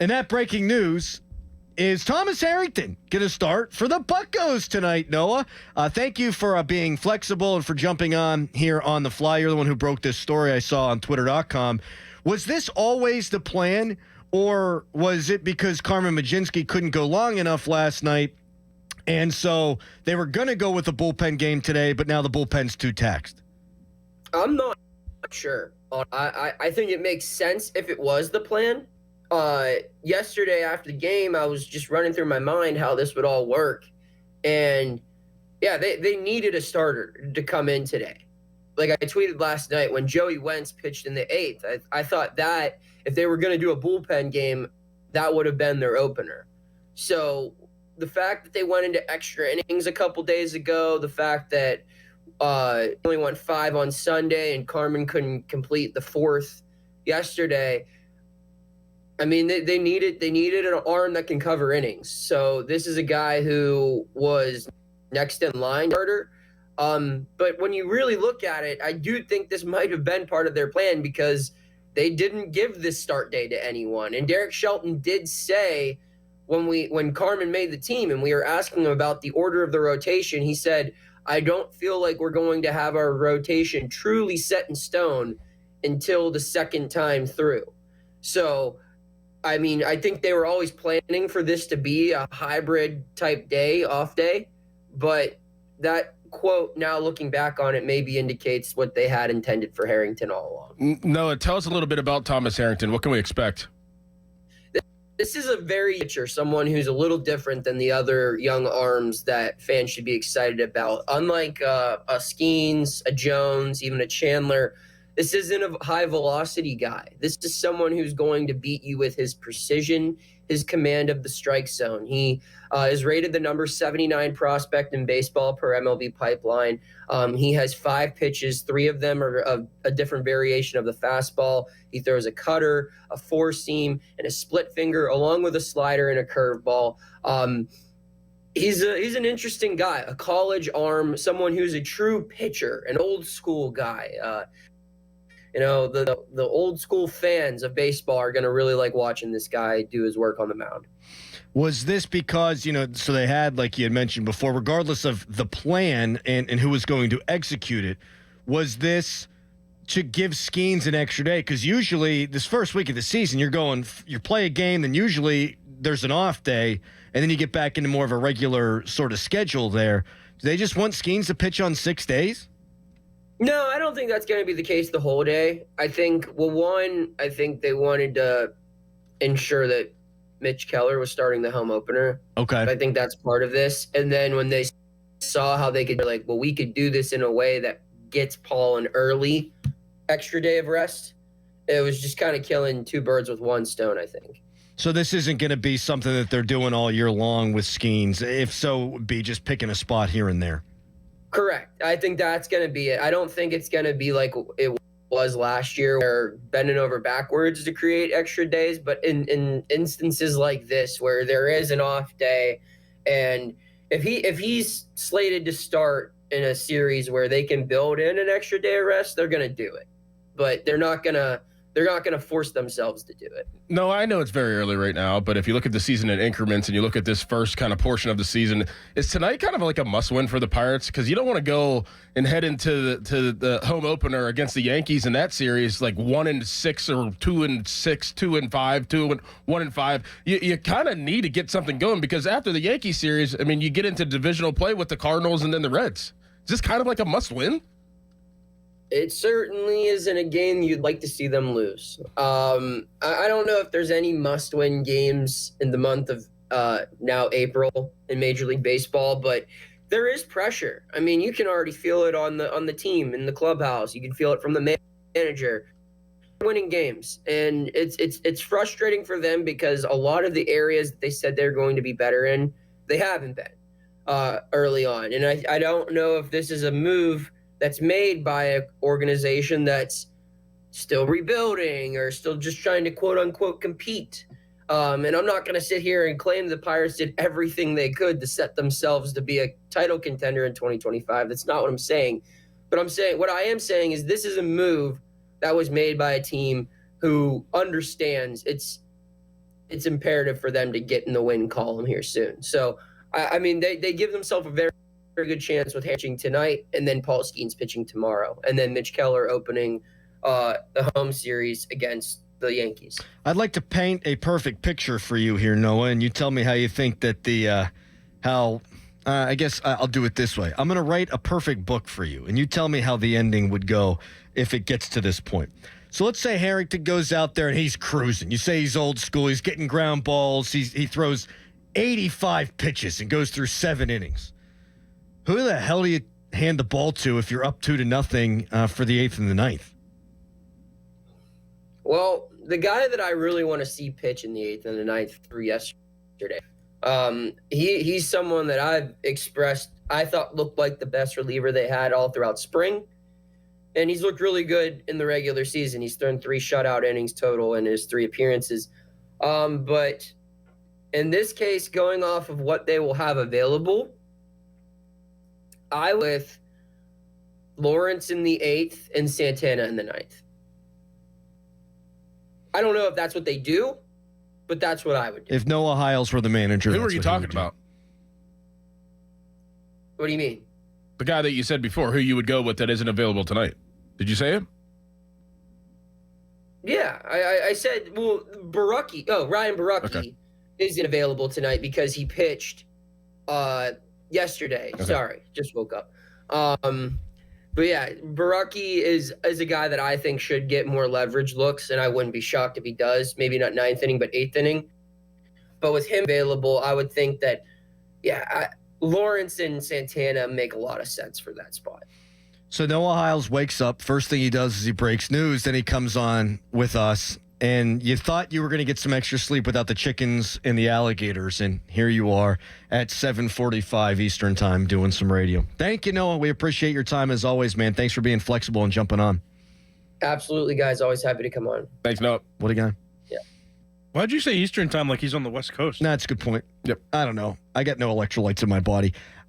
And that breaking news is Thomas Harrington going to start for the Buccos tonight, Noah. Thank you for being flexible and for jumping on here on the fly. You're the one who broke this story I saw on Twitter.com. Was this always the plan, or was it because Carmen Majinski couldn't go long enough last night, and so they were going to go with the bullpen game today, but now the bullpen's too taxed? I'm not sure. I think it makes sense if it was the plan. Yesterday after the game, I was just running through my mind how this would all work. And yeah, they needed a starter to come in today. Like I tweeted last night, when Joey Wentz pitched in the 8th, I thought that if they were going to do a bullpen game, that would have been their opener. So the fact that they went into extra innings a couple days ago, the fact that only went 5 on Sunday and Carmen couldn't complete the 4th yesterday, I mean, they needed an arm that can cover innings. So this is a guy who was next in line starter. But when you really look at it, I do think this might have been part of their plan, because they didn't give this start day to anyone. And Derek Shelton did say when Carmen made the team and we were asking him about the order of the rotation, he said, I don't feel like we're going to have our rotation truly set in stone until the second time through. So, I mean, I think they were always planning for this to be a hybrid type day, off day, but that quote, now looking back on it, maybe indicates what they had intended for Harrington all along. Noah, tell us a little bit about Thomas Harrington. What can we expect? This is a very pitcher, someone who's a little different than the other young arms that fans should be excited about. Unlike a Skeens, a Jones, even a Chandler, this isn't a high-velocity guy. This is someone who's going to beat you with his precision, his command of the strike zone. He is rated the number 79 prospect in baseball per MLB Pipeline. He has 5 pitches. 3 of them are a different variation of the fastball. He throws a cutter, a four-seam, and a split finger, along with a slider and a curveball. He's an interesting guy, a college arm, someone who's a true pitcher, an old-school guy. The old school fans of baseball are going to really like watching this guy do his work on the mound. Was this because, so they had, like you had mentioned before, regardless of the plan and who was going to execute it, was this to give Skeens an extra day? Because usually this first week of the season, you play a game, then usually there's an off day, and then you get back into more of a regular sort of schedule there. Do they just want Skeens to pitch on 6 days? No, I don't think that's going to be the case the whole day. I think they wanted to ensure that Mitch Keller was starting the home opener. Okay. I think that's part of this. And then when they saw how they could, we could do this in a way that gets Paul an early extra day of rest, it was just kind of killing 2 birds with 1 stone, I think. So this isn't going to be something that they're doing all year long with Skeens. If so, it would be just picking a spot here and there. Correct. I think that's going to be it. I don't think it's going to be like it was last year, where bending over backwards to create extra days. But in instances like this, where there is an off day, and if he's slated to start in a series where they can build in an extra day of rest, they're going to do it. But they're not going to force themselves to do it. No, I know it's very early right now, but if you look at the season in increments and you look at this first kind of portion of the season, is tonight kind of like a must-win for the Pirates? Because you don't want to go and head into the home opener against the Yankees in that series like 1-6 or 2-6, 2-5, 1-5. You kind of need to get something going, because after the Yankee series, I mean, you get into divisional play with the Cardinals and then the Reds. Is this kind of like a must-win? It certainly isn't a game you'd like to see them lose. I don't know if there's any must-win games in the month of now April in Major League Baseball, but there is pressure. I mean, you can already feel it on the team, in the clubhouse. You can feel it from the manager. Winning games, and it's frustrating for them, because a lot of the areas that they said they're going to be better in, they haven't been early on. And I don't know if this is a move that's made by an organization that's still rebuilding or still just trying to quote unquote compete. And I'm not going to sit here and claim the Pirates did everything they could to set themselves to be a title contender in 2025. That's not what I'm saying. But what I am saying is this is a move that was made by a team who understands it's imperative for them to get in the win column here soon. So, I mean, they give themselves a very, very good chance with pitching tonight, and then Paul Skeens pitching tomorrow, and then Mitch Keller opening the home series against the Yankees. I'd like to paint a perfect picture for you here, Noah, and you tell me how you think that I guess I'll do it this way. I'm going to write a perfect book for you, and you tell me how the ending would go if it gets to this point. So let's say Harrington goes out there and he's cruising. You say he's old school. He's getting ground balls. He throws 85 pitches and goes through 7 innings. Who the hell do you hand the ball to if you're up 2-0 for the 8th and the 9th? Well, the guy that I really want to see pitch in the 8th and the 9th through yesterday, he's someone that I've expressed I thought looked like the best reliever they had all throughout spring. And he's looked really good in the regular season. He's thrown 3 shutout innings total in his 3 appearances. But in this case, going off of what they will have available, I with Lawrence in the 8th and Santana in the 9th. I don't know if that's what they do, but that's what I would do. If Noah Hiles were the manager, Who are you talking about? What do you mean? The guy that you said before, who you would go with that isn't available tonight. Did you say him? Yeah, I said, well, Ryan Baraki isn't available tonight because he pitched yesterday. Okay. Sorry, just woke up. But yeah, Baraki is a guy that I think should get more leverage looks, and I wouldn't be shocked if he does. Maybe not 9th inning, but 8th inning. But with him available, I would think that, Lawrence and Santana make a lot of sense for that spot. So Noah Hiles wakes up. First thing he does is he breaks news. Then he comes on with us. And you thought you were going to get some extra sleep without the chickens and the alligators. And here you are at 7:45 Eastern time doing some radio. Thank you, Noah. We appreciate your time as always, man. Thanks for being flexible and jumping on. Absolutely, guys. Always happy to come on. Thanks, Noah. What a guy. Yeah. Why'd you say Eastern time like he's on the West Coast? That's a good point. Yep. I don't know. I got no electrolytes in my body.